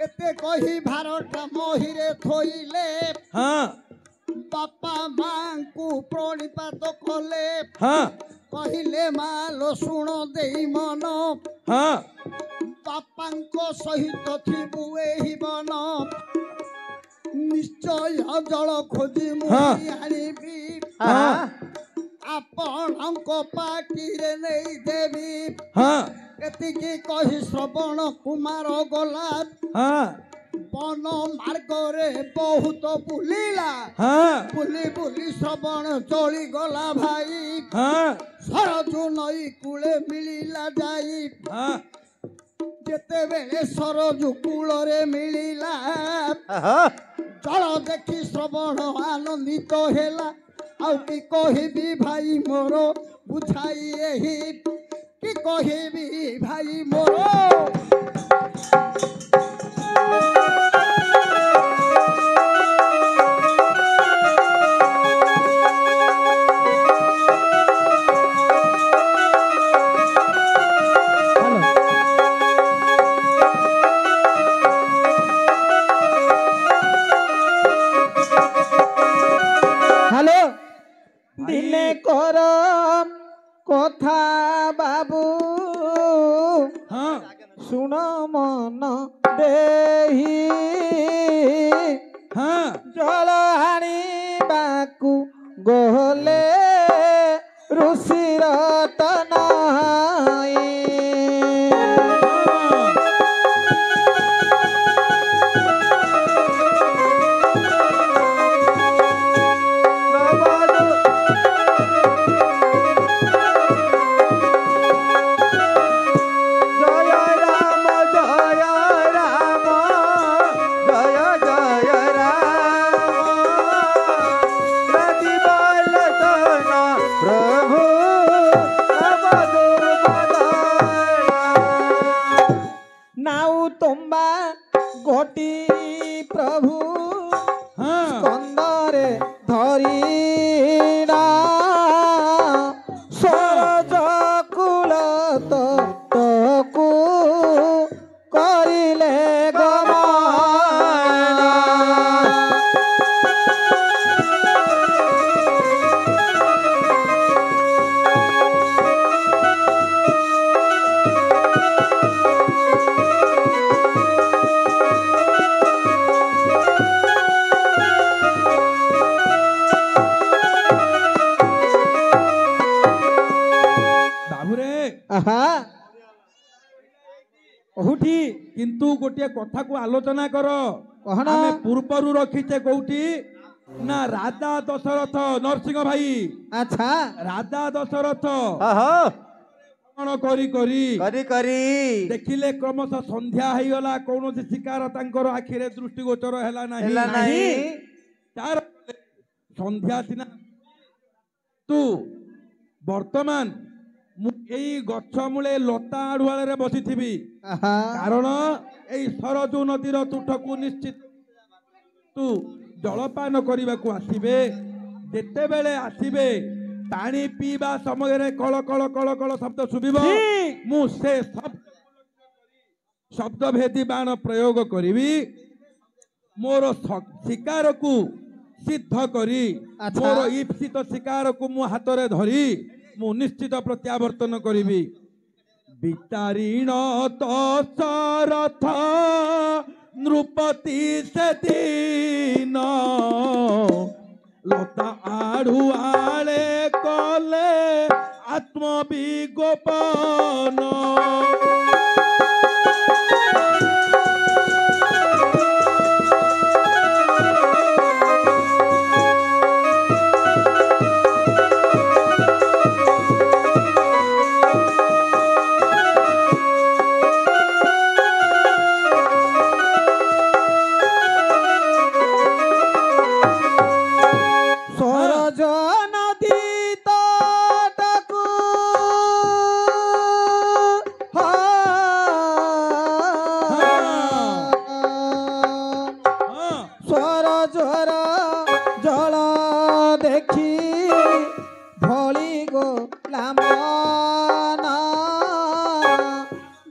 एते कही भारत मोहिरे थोइले हाँ बापा मां को प्रणिपात कले हाँ कहिले मालो शुण देई मन हाँ बापांको सहित थिबु एही बन निश्चय जल खोजी मुही आनिबी आपणको पाटिरे नहीं देवी हाँ एतिकी कही श्रवण कुमार गला हाँ बन मार्गरे बहुत बुलिला बुली बुली श्रवण चली गला भाई सरजु नई कूले मिलिला जाई जेतेबेले सरजु कूलरे मिलिला जल देखि श्रवण आनंदित हेला आउ कि कहिबी भाई मोर बुझाई एही कि कहिबी भाई मोर दिने कर कथा बाबू सुन मन देही जल हाणिबाकु गले ऋषिर तनई प्रभु स्कंदरे धरीना सरज कुल तत्तकु करिले गमना किंतु गोटे कथा को आलोचना कर पूर्वर रखीचे कौटी ना राजा दशरथ नरसिंह भाई अच्छा राजा दशरथ करी देखिले क्रमशः संध्या होगला कौन शिकार तांकर आखिरे दृष्टिगोचर है संध्या सीना तू वर्तमान गछ मूले लता आड़ुआल बसी कारण यही सरजू नदीर तुठ को निश्चित तू जलपान करने को आसबे जिते बेले आसबे पानी पीवा समय कल कल कल कल शब्द शुभ मुझे शब्द भेदी बाण प्रयोग करी मोर शिकार को सिद्ध करी मोर ईप्सित शिकार को मु हाथ में धरी मु निश्चित प्रत्यावर्तन करी वितारीण दशरथ नृपति से दीन लता आड़ुआले कले आत्मविगोपन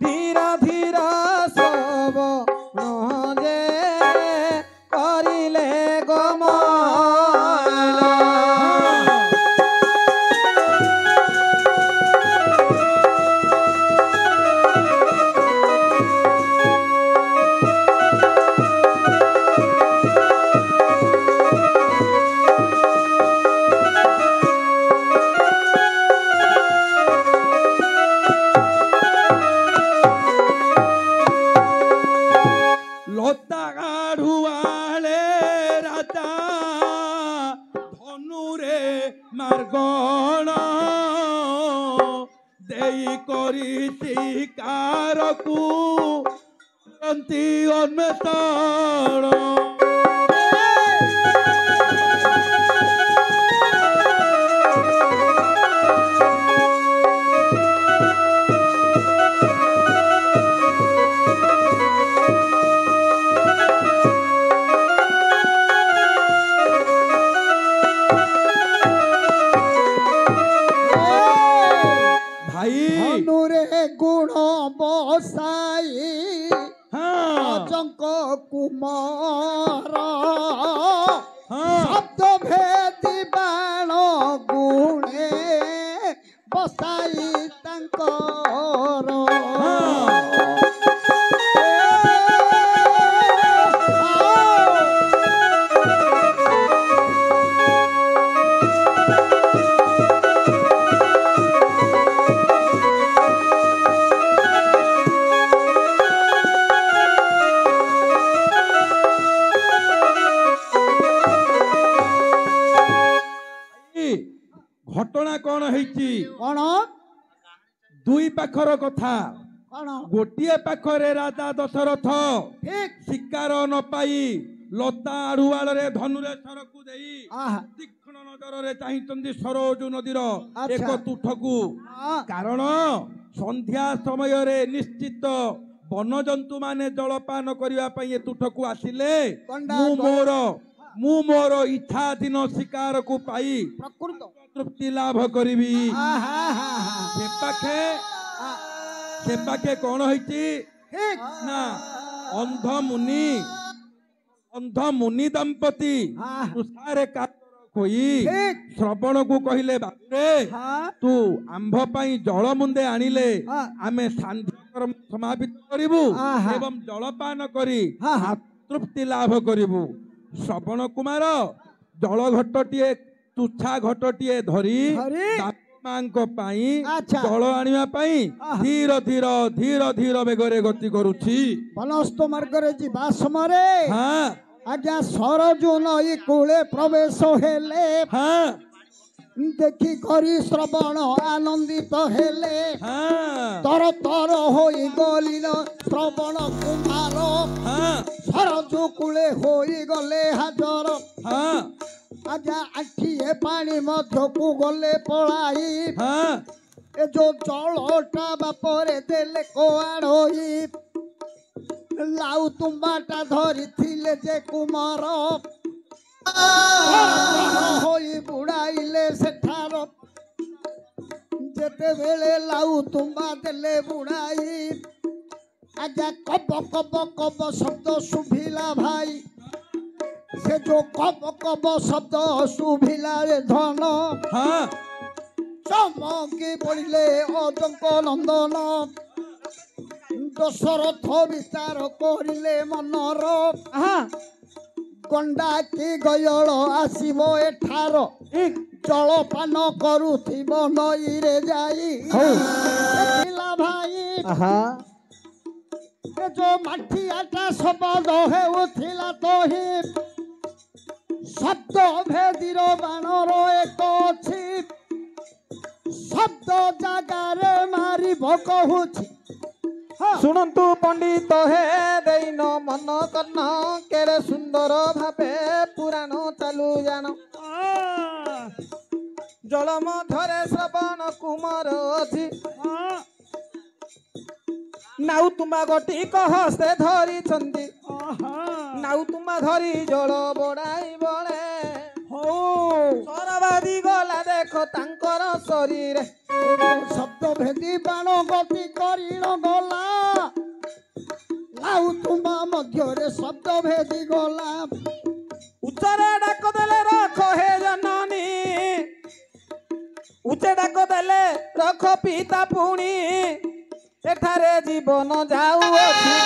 धीरा धीरा सब କରନ୍ତି ଅନ୍ୱେଷଣ। ଧନୁରେ ଗୁଣ ବସାଇ ହଁ ଅଜଙ୍କ କୁମାର ହଁ ଶବ୍ଦ ଭେଦି ବାଣ ଗୁଣେ ବସାଇ ତାଙ୍କର ଘଟଣା କଣ ହେଇଛି? କଣ ଦୁଇ ପାଖର କଥା। କଣ ଗୋଟିଏ ପାଖରେ ରାଜା ଦଶରଥ ଠିକ ଶିକାର ନ ପାଇ ଲତା ଆଢୁଆଳରେ ଧନୁରେ ସରକୁ ଦେଇ ଆହା ତୀକ୍ଷ୍ଣ ନଜରରେ ଚାହିଁଛନ୍ତି ସରୋଜ ନଦୀର ଆଚ୍ଛା। ଏକ ତୁଠକୁ। ହଁ। କାରଣ ସନ୍ଧ୍ୟା ସମୟରେ ନିଶ୍ଚିତ ବନଜନ୍ତୁ ମାନେ ଜଳପାନ କରିବା ପାଇଁ ଏ ତୁଠକୁ ଆସିଲେ ଗଣ୍ଡା ମୁଁ ମୋର ଇଚ୍ଛାଧୀନ ଶିକାରକୁ ପାଇ ପ୍ରକୃତ ତୃପ୍ତି ଲାଭ କରିବି। ଆହା ସେ ପାଖେ କଣ ହେଇଛି ଠିକ ନା ଅନ୍ଧ ମୁନି ଦମ୍ପତି ହଁ। ତୁଷାରେ କହି ଠିକ ଶ୍ରବଣକୁ କହିଲେ ବାବୁରେ ହଁ ତୁ ଆମ୍ଭ ପାଇଁ ଜଳ ମୁନ୍ଦେ ଆଣିଲେ ହଁ। ଆମେ ସାନ୍ଧ୍ୟ କର୍ମ ସମାପିତ କରିବୁ ଆହା। ଏବଂ ଜଳପାନ କରି ହଁ, ହଁ। ତୃପ୍ତି ଲାଭ କରିବୁ। ଶ୍ରବଣ କୁମାର ଜଳ ଘଟଟିଏ ତୁଚ୍ଛା ଘଟଟିଏ ଧରି ଧରି ମାଙ୍କ ପାଇଁ ଆଚ୍ଛା। ଜଳ ଆଣିବା ପାଇଁ ଆହା। ଧୀର ଧୀର ବେଗରେ ଗତି କରୁଛି। ବନସ୍ତ ମାର୍ଗରେ ଯିବା ସମୟରେ ହଁ ଆଜ୍ଞା ସରଜୁ ନଈ କୂଳେ ପ୍ରବେଶ ହେଲେ ହଁ ଦେଖି କରି ଶ୍ରବଣ ଆନନ୍ଦିତ ହେଲେ ହଁ ତର ତର ହୋଇ ଗଲିଲ ଶ୍ରବଣ କୁମାର ହଁ ସରଜୁ କୂଳେ ହୋଇଗଲେ ହାଜର ହଁ ଆଜ୍ଞା ଆଠିଏ ପାଣି ମଧ୍ୟକୁ ଗଲେ ପଳାଇ ହଁ ଏ ଯୋଉ ଜଳଟା ବାପରେ ଦେଲେ କୋଆଡୋଇ ଲାଉ ତୁମ୍ବାଟା ଧରିଥିଲେ ଯେ କୁମାର ହୋଇ ବୁଡାଇଲେ ସେଠାର ଯେତେବେଳେ ଲାଉ ତୁମ୍ବା ଦେଲେ ବୁଡାଇ ଆଜ୍ଞା କବ କବ କବ ଶବ୍ଦ ଶୁଭିଲା ଭାଇ ସେ ଯୋଉ କବ କବ ଶବ୍ଦ ଶୁଭିଲା ରେ ଧନ ହଁ ଚମକି ପଡ଼ିଲେ ଅଜଙ୍କ ନନ୍ଦନ ଦଶରଥ ବିଚାର କରିଲେ ମନର ଗଣ୍ଡା କି ଗୟଳ ଆସିବ ଏଠାର ଜଳପାନ କରୁଥିବ ନଈରେ ଯାଇ ଦେଖିଲା ଭାଇ ଏ ଯୋଉ ମାଠିଆଟା ଶବ୍ଦ ହେଉଥିଲା ତହି ଶବ୍ଦ ଭେଦିର ବାଣର ଏକ ଅଛି ଶବ୍ଦ ଜାଗାରେ ମାରିବ କହୁଛି ଶୁଣନ୍ତୁ ପଣ୍ଡିତ ହେ ଦେଇନ ମନ କର୍ଣ୍ଣ କେଡ଼େ ସୁନ୍ଦର ଭାବେ ପୁରାଣ ଚାଲୁ ଜାଣ ଜଳ ମଧ୍ୟରେ ଶ୍ରବଣ କୁମାର ଅଛି ନାଉ ତୁମା ଗୋଟିକ ହସ୍ତେ ଧରିଛନ୍ତି ନାଉ ତୁମା ଧରି ଜଳ ବଢାଇ ବଳେ ସରବାଦୀ ଗଲା ଦେଖ ତାଙ୍କର ଶରୀରେ ଶବ୍ଦ ଭେଦି ବାଣ ଗତି କରିଣ ଗଲା ଲାଉ ତୁମ୍ବା ମଧ୍ୟରେ ଶବ୍ଦ ଭେଦି ଗଲା ଉଚ୍ଚରେ ଡାକ ଦେଲେ ରଖ ହେ ଜନନୀ ଉଚ୍ଚ ଡାକ ଦେଲେ ରଖ ପିତା ପୁଣି ଏଠାରେ ଜୀବନ ଯାଉଅଛି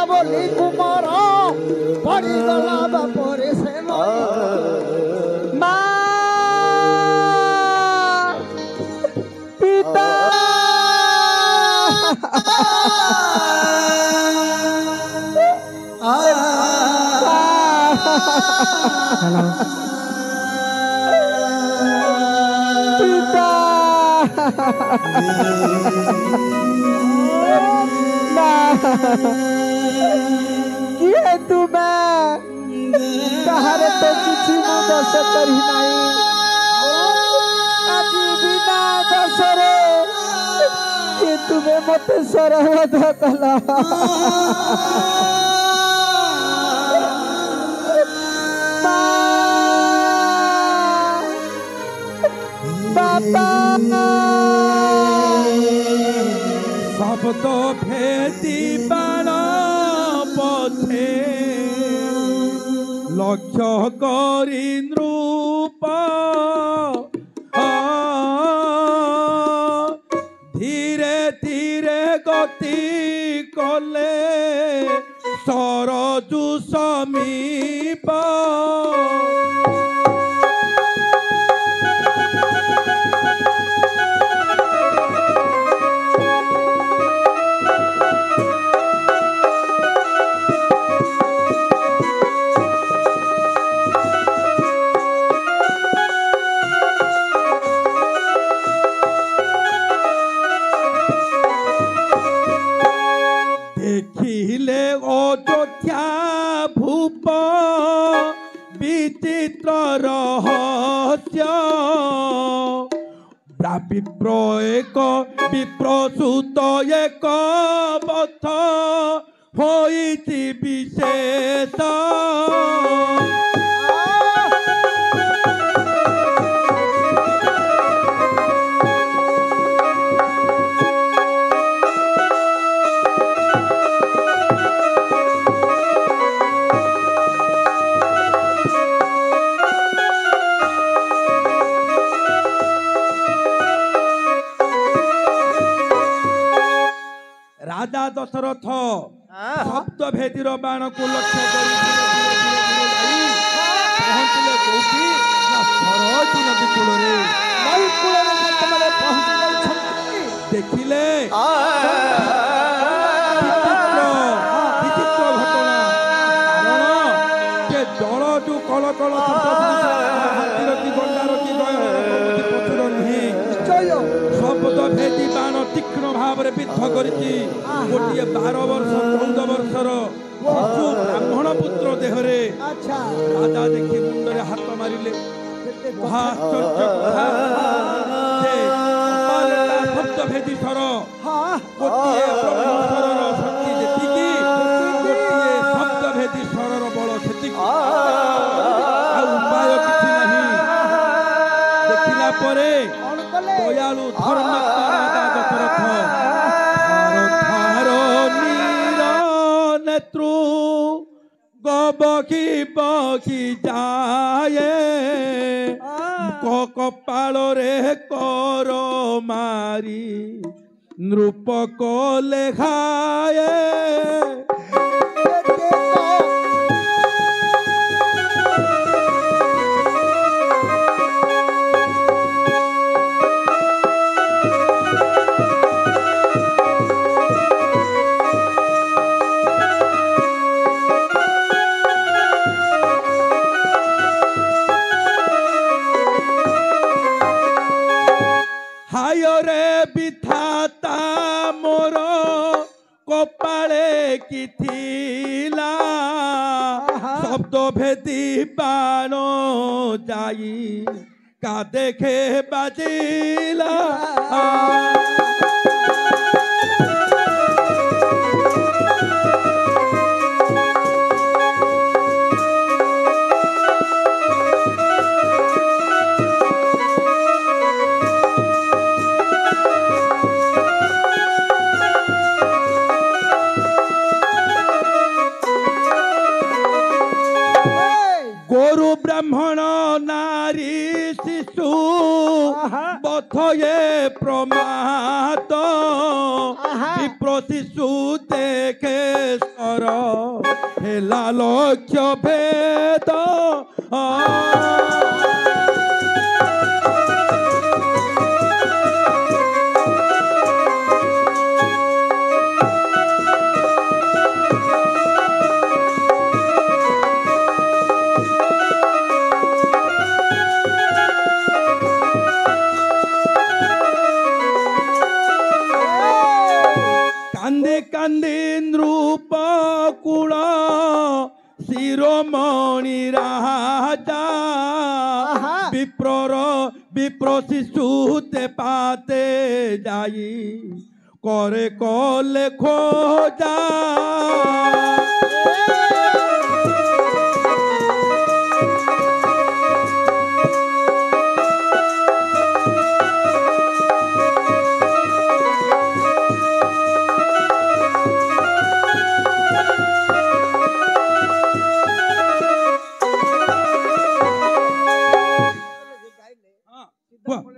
ବୋଲି କୁମାର ପଡ଼ିଗଲା ବାପରେ ସେ ମା পিতা না କିଏ ତୁମେ କାହାର ତ କିଛି ମୁଁ ଦୋଷ କରି ନାହିଁ ଆଜି ବିନା ଦୋଷରେ କିଏ ତୁମେ ମତେ ସରବଧ କଲ ବାପା শব্দ ভেদি বাণ পথে লক্ষ্য করি নৃপ ধীরে ধীরে গতি কলে সরজু সমীপ দেখিলে অযোধ্যা ভূপ বিচিত্র রহস্য বিপ্র এক বিপ্রসূত এক বথ হইছি বিশেষ রাজা দশরথ শব্দ ভেদীর বাণକୁ লক্ষ্ୟ କରି ପହଞ୍ଚିଲେ କୋଉଠି ନା ସରଜୁ ନଦୀ କୂଳରେ ନଈ କୂଳରେ ଯେତେବେଳେ ପହଞ୍ଚି ଯାଇଛନ୍ତି ଦେଖିଲେ ବିଚିତ୍ର ଘଟଣା କାରଣ ଯେ ଜଳ ଯୋଉ କଳ କଳ ହାତୀର କି ଗଣ୍ଡାର କି ପଛର ନୁହେଁ ଶବ୍ଦ ଭେଦୀ ବାଣ ତୀକ୍ଷ୍ଣ ଭାବରେ ବିଦ୍ଧ କରିଛି ଗୋଟିଏ 12 ବର୍ଷ 14 ବର୍ଷର ଶିଶୁ ବ୍ରାହ୍ମଣ ପୁତ୍ର ଦେହରେ ରାଜା ଦେଖି ମୁଣ୍ଡରେ ହାତ ମାରିଲେ ମହାଶ୍ଚର୍ଯ୍ୟ କଥା ଯେ ଶବ୍ଦ ଭେଦୀ ସ୍ୱର ଗୋଟିଏ ବ୍ରହ୍ମସ୍ୱରର ଶକ୍ତି ଯେତିକି ଗୋଟିଏ ଶବ୍ଦ ଭେଦୀ ସ୍ୱରର ବଳ ସେତିକି ଆଉ ଉପାୟ କିଛି ନାହିଁ ଦେଖିଲା ପରେ ଦୟାଳୁ ଧର୍ମାତ୍ମା ରାଜା ଦଶରଥ ଥାର ନେତ୍ରୁ ବକି ବକି ଯାଏ କପାଳରେ କର ମାରି ନୃପ କଲେ ଖାଏ হায়রে বিধাতা মোর কপালে কি থিলা শব্দ ভেদি বাণ যাই কা দেখে বাজিলা গরু ব্রাহ্মণ নারী শিশু বথয়ে প্রমাদ বিপ্র শিশু দেখে সর হেলা লক্ষ্য ভেদ विप्र शिशुते पाते जाई करे कले खोजा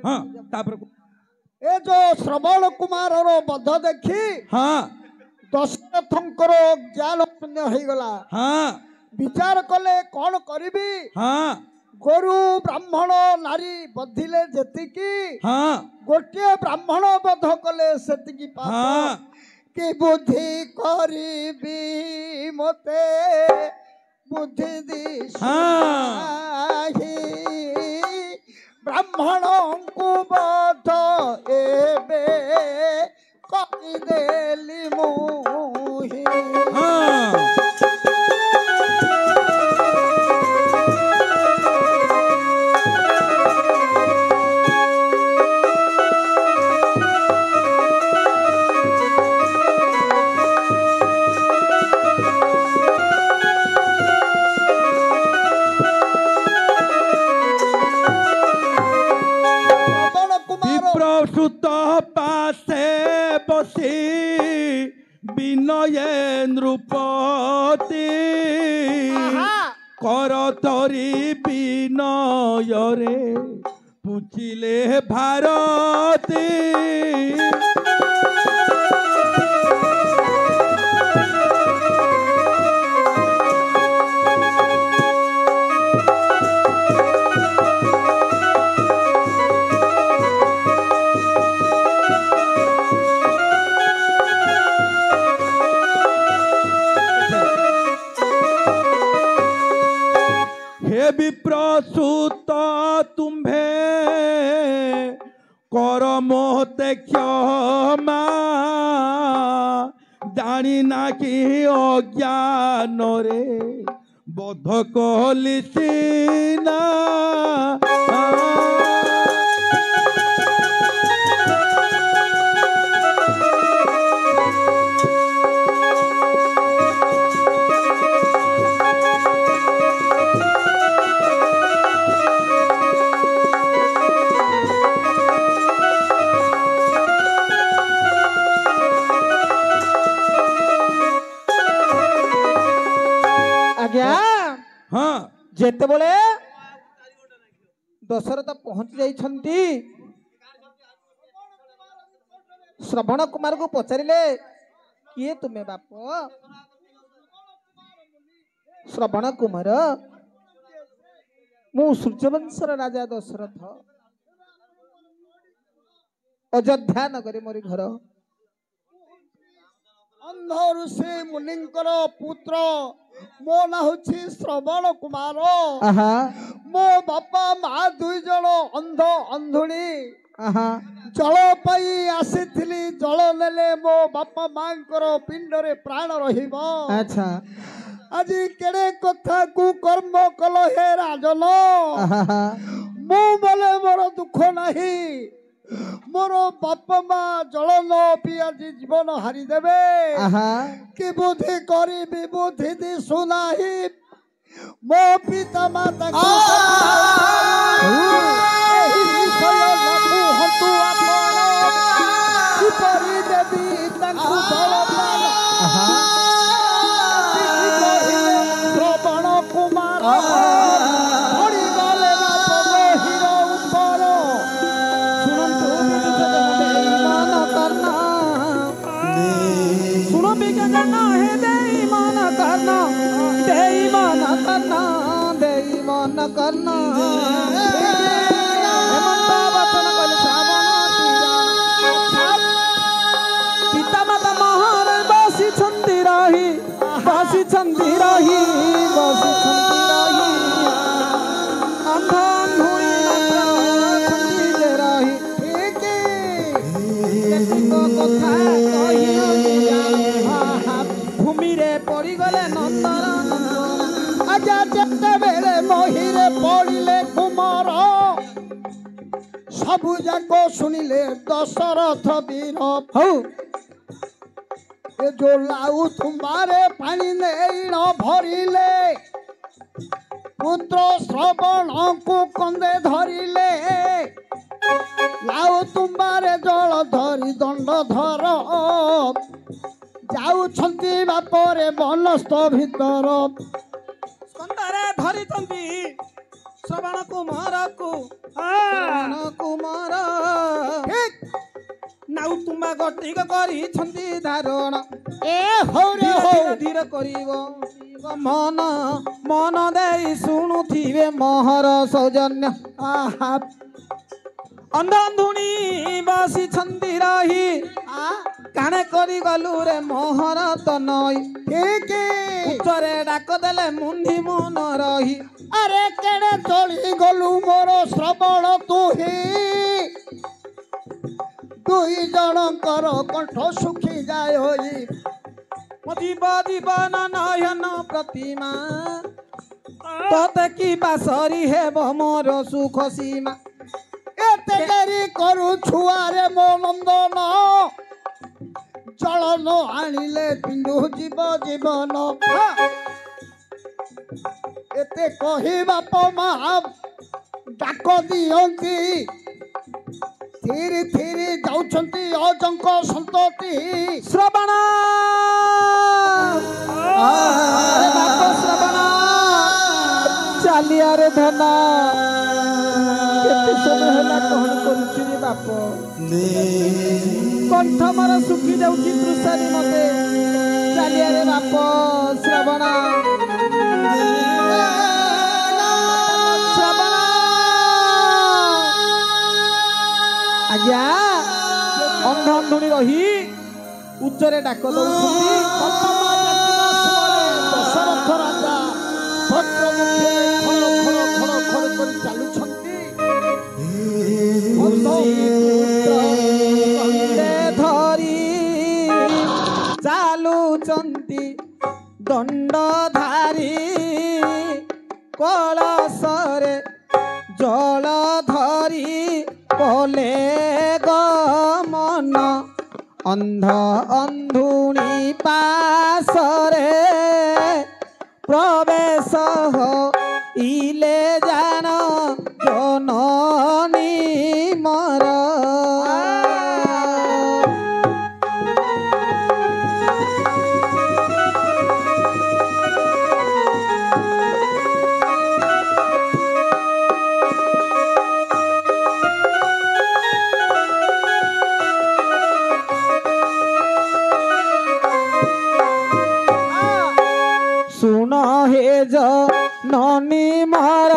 हाँ ए जो श्रवण कुमार रो बध देखी हाँ दशरथंकर ज्ञान शून्य हो गला हाँ विचार कले कौन करिबी हाँ गोरु ब्राह्मण नारी बधिले जेतिकी हाँ गोटे ब्राह्मण बध कले सेतिकी पाप हाँ कि बुद्धि करिबी मते बुद्धि दिशा हाँ ब्राह्मण को बध एबे कहिदेली मोहि हाँ सुत पासे बसी विनये नृपति कर तरी विनयरे पूछिले भारती विप्रसूत तुम्भे कर मोहते क्षमा जानी ना कि अज्ञान रे बोध कहली सीना हाँ जेते बोले दशरथ पहुंच जाइछंती श्रवण कुमार को पचारिले किए तुम्हें बाप श्रवण कुमार मु सूर्यवंशर राजा दशरथ अयोध्या नगरी मोरी घर अंध ऋषि मुनिंकर पुत्र मो ना होछि श्रवण कुमार मो बापा मा दुई जण अंध अंधुणी जल पाई आसीथिली जल नेले मो बापा मांकर पिंडरे प्राण रहिबो अच्छा आज केड़े कथा को कर्म कल हे राजन मो बोले मोर दुख नाही मोर बाप माँ जल न पी आज जीवन हारी देवे कि बुद्धि करी बुद्धि दिशु नाही मो पिता माता श्रवण कुमार करना पिता माता महार बसी छंदी रही बसी छंदी रही बसी छंदी रही अंधन हुई छंदी जे रही ठीक तो कथा कही सबु जाको सुनिले दशरथ वीर हौ ए जो लाउ तुम्बारे पानी नैण भरिले पुत्र श्रवण को कंदे धरिले लाउ तुम्बारे जल धरी दंड धर जाउछंती बापरे बनस्थ भितर ସ୍କନ୍ଧରେ ଧରିଛନ୍ତି ଶ୍ରବଣ କୁମାରକୁ ଶ୍ରବଣ କୁମାର ନାଉ ତୁମା ଗଟିକ କରିଛନ୍ତି ଧାରଣ ए हो रे हो ଧୀରେ ଧୀରେ କରିବ ମନ ମନ ଦେଇ ଶୁଣୁଥିବେ ମୋହର ସୌଜନ୍ୟ आहा ଅନ୍ଧୁଣୀ ବସିଛନ୍ତି ରହି आ କାଣେ କରି ଗଲୁ ରେ ମୋହର ତ ନଈ ठीक ଉଚ୍ଚରେ ଡାକ ଦେଲେ ମୁଣ୍ଡି ମୁନ ରହି अरे केड़े चली गलु मोर श्रवण तुही दुई जनकर कंठ सुखी जाय होई जीव जीवन नयन प्रतिमा तते की बासरी हेब मोर सुख सीमा एते डेरी करू छुआरे मो नंदन चलन आनिले पिंडु जीव जीवन एते कही बाप माँ डाक दियंती थिरी थिरी जाउछंती अजंक संतति श्रवण अरे बाप श्रवण चालिया रे धना केते समय होला कहन करूची रे बाप कंठ मर सुखी जाउची तृषारी मते चालिया रे बाप श्रवण श्रवण आज्ञा अंध अंधुणी रही उच्चरे डाक दउछंती दशरथ राजा भद्र मुखे खड़ खड़ खड़ खड़ कर चालुछंती धरी चालुचंती दंडधारी कलशरे जल धरी कले गमन अंध अंधुणी पासरे प्रवेश हो इले जान जननी मर सुन हे जननी मर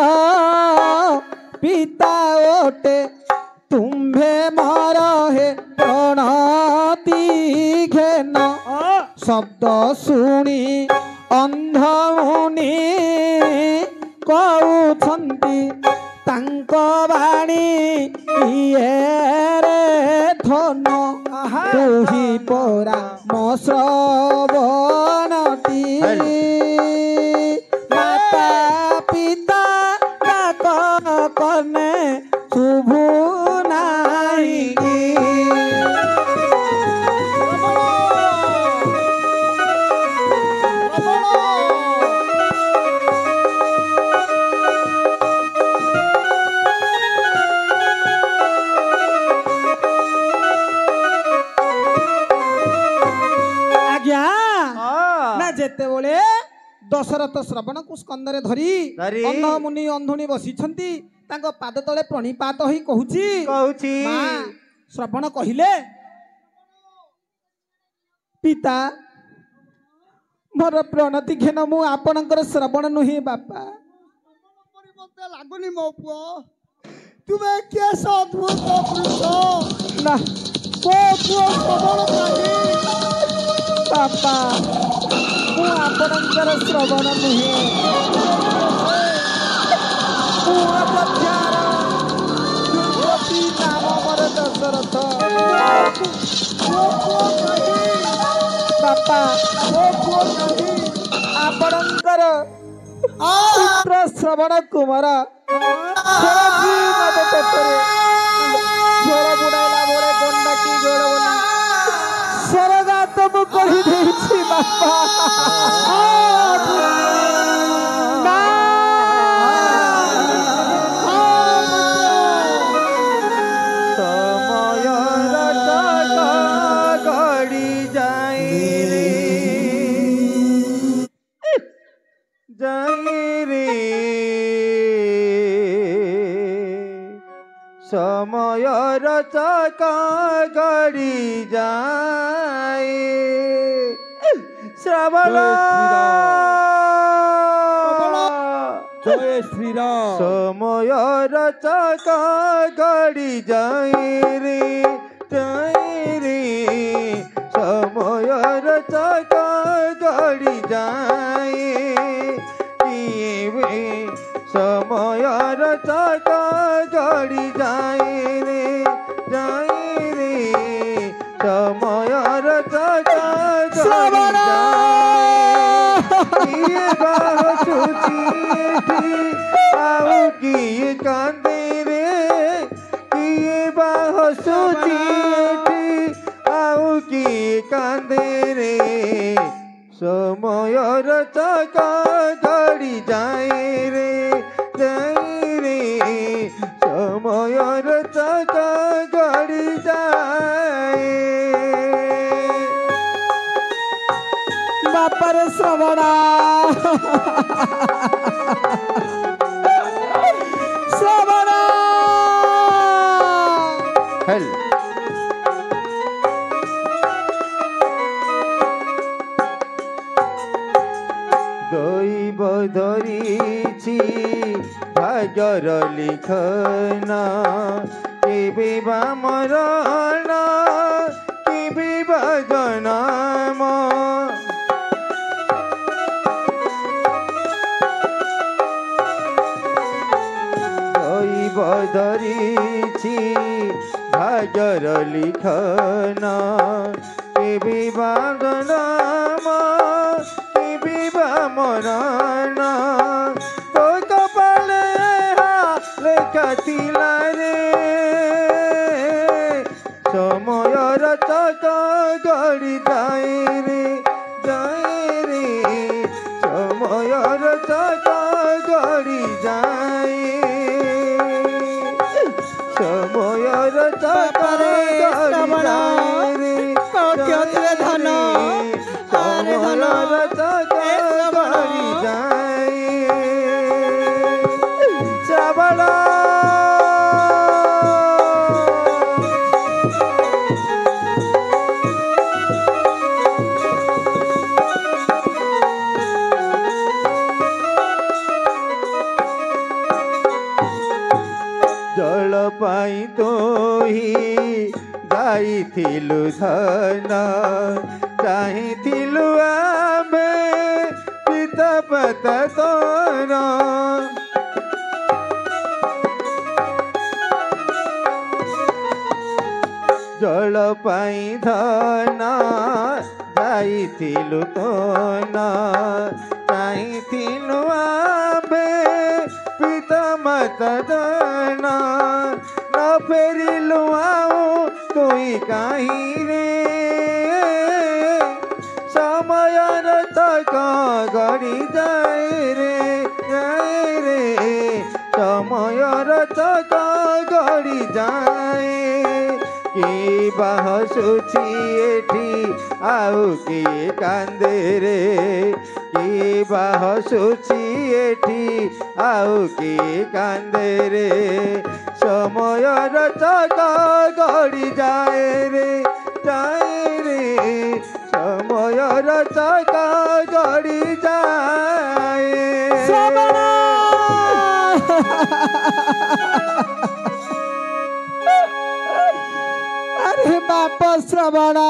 पिता ओटे तुम्भे मर हे प्रणति घेन शब्द शुणी अंध मुनि कहउछंती तांक बाणी इए रे धन तुही परा मो श्रवणती माता पिता डाक कने शुभु नाही आज्ञा ना जेतेबेले दशरथ श्रवण को स्कंदरे धरी अंध मुनि अंधुणी बसिछंती तांको पाद तले प्रणिपात होई कहूची मां श्रवण कहिले पिता मोर प्रणति घेन मु आपणकर श्रवण नुही बापा मते लागुनी मो पुओ तुमे केस अद्भुत पुरुष ना को पुओ श्रवण काहे बापा मु आपणकर श्रवण नुही मु अयोध्यार दुर्गति नाम मोर दशरथ बापा आपणकर पुत्र श्रवण कुमार समयर चका गड़ी जाए श्रावण जय श्री राम समयर चका गड़ी जाए रे समयर चका गड़ी जाए समयर चका गड़ी जाए रे समयर चका गड़ी जाए आओ किए कांदे रे किए बाह सुची आओ किए कांदे रे समयर चका गड़ी जाए रे समयर चका गड़ी जाए बापर श्रवणा श्रवणा हेल दैव धरिछि भाग्यर लिखन केबे बा मरण केबे बा जन्म दैव धरिछि भाग्यर लिखन केबे बा जन्म केबे बा मरण तो कपाले लेखा थिला रे समयर चका गड़ी जाए रे समयर चका गड़ी जाए समयर चका गड़ी जाए रे धन समयर चका गड़ी जाए श्रावण जल पाई तो ही जाइथिलु धन चाहिथिलु आमे पिता पता तोर जल पाई धन जाइथिलु तोन चाहिथिलु आमे पिता माता धन न फेरिलु आओ तुई काहीं रे समयर चका गड़ी जाए रे समयर चका गड़ी जाए कि बाह सुची एठी आउ कि कांदे रे कि बाह सुची एठी आउ कि कांदे रे समयर चका गड़ी जाए रे समयर चका गड़ी जाए अरे बाप श्रवणा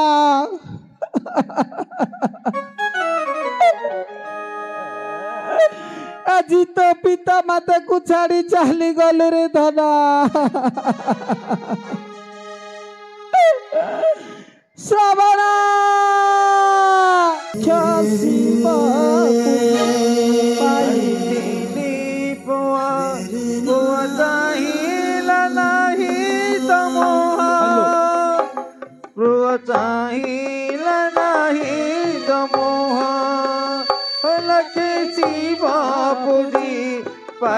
আজি তো পিতা মাতাକୁ ଛାଡ଼ି ଚାଲି ଗଲେ ରେ ଧନ ଶ୍ରବଣ चाहिला नहीं तमोह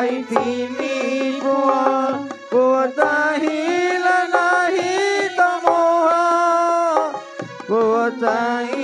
पाइथिनी पुआ पुआ चाहिल नाही तमोहा पुआ चाहिल